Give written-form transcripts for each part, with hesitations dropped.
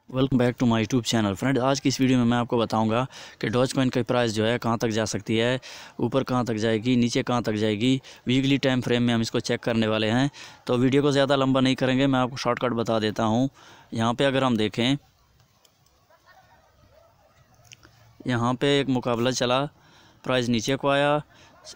Welcome back to my YouTube channel. Friend, आज की इस वीडियो में मैं आपको बताऊंगा कि डॉज कॉइन की प्राइस जो है कहां तक जा सकती है, ऊपर कहां तक जाएगी, नीचे कहां तक जाएगी। वीकली टाइम फ्रेम में हम इसको चेक करने वाले हैं, तो वीडियो को ज़्यादा लंबा नहीं करेंगे, मैं आपको शॉर्टकट बता देता हूं। यहाँ पे अगर हम देखें, यहाँ पे एक मुकाबला चला, प्राइस नीचे को आया।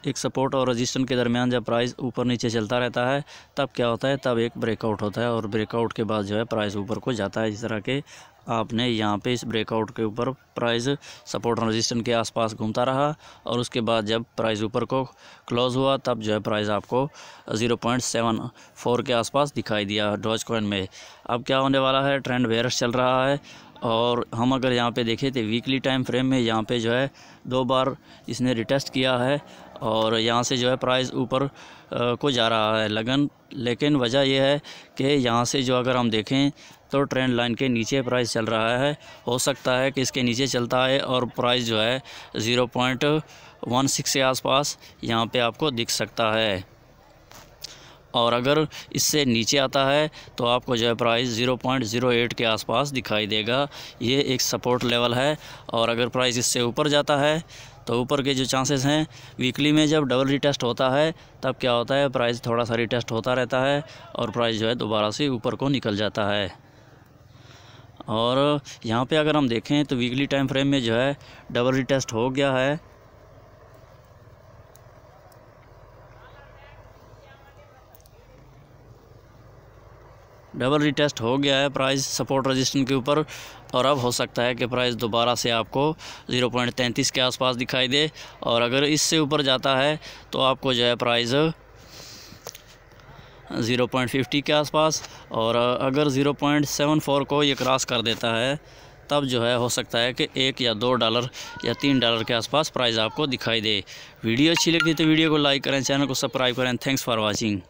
एक सपोर्ट और रजिस्टेंस के दरमियान जब प्राइस ऊपर नीचे चलता रहता है तब क्या होता है, तब एक ब्रेकआउट होता है और ब्रेकआउट के बाद जो है प्राइस ऊपर को जाता है। जिस तरह के आपने यहाँ पे इस ब्रेकआउट के ऊपर प्राइस सपोर्ट और रजिस्टेंस के आसपास घूमता रहा और उसके बाद जब प्राइस ऊपर को क्लोज़ हुआ तब जो है प्राइस आपको 0.74 के आसपास दिखाई दिया डॉज कॉइन में। अब क्या होने वाला है, ट्रेंड बेयरिश चल रहा है और हम अगर यहाँ पे देखें तो वीकली टाइम फ्रेम में यहाँ पे जो है 2 बार इसने रिटेस्ट किया है और यहाँ से जो है प्राइस ऊपर को जा रहा है लेकिन वजह यह है कि यहाँ से जो अगर हम देखें तो ट्रेंड लाइन के नीचे प्राइस चल रहा है। हो सकता है कि इसके नीचे चलता है और प्राइस जो है 0.16 के आसपास यहाँ पे आपको दिख सकता है और अगर इससे नीचे आता है तो आपको जो है प्राइस 0.08 के आसपास दिखाई देगा। ये एक सपोर्ट लेवल है और अगर प्राइस इससे ऊपर जाता है तो ऊपर के जो चांसेस हैं, वीकली में जब डबल रिटेस्ट होता है तब क्या होता है, प्राइस थोड़ा सा रिटेस्ट होता रहता है और प्राइस जो है दोबारा से ऊपर को निकल जाता है। और यहाँ पे अगर हम देखें तो वीकली टाइम फ्रेम में जो है डबल रिटेस्ट हो गया है। डबल रिटेस्ट हो गया है प्राइस सपोर्ट रजिस्टेंस के ऊपर और अब हो सकता है कि प्राइस दोबारा से आपको 0.33 के आसपास दिखाई दे और अगर इससे ऊपर जाता है तो आपको जो है प्राइस 0.50 के आसपास, और अगर 0.74 को ये क्रॉस कर देता है तब जो है हो सकता है कि $1 या $2 या $3 के आसपास प्राइस आपको दिखाई दे। वीडियो अच्छी लगी तो वीडियो को लाइक करें, चैनल को सब्सक्राइब करें। Thanks for watching.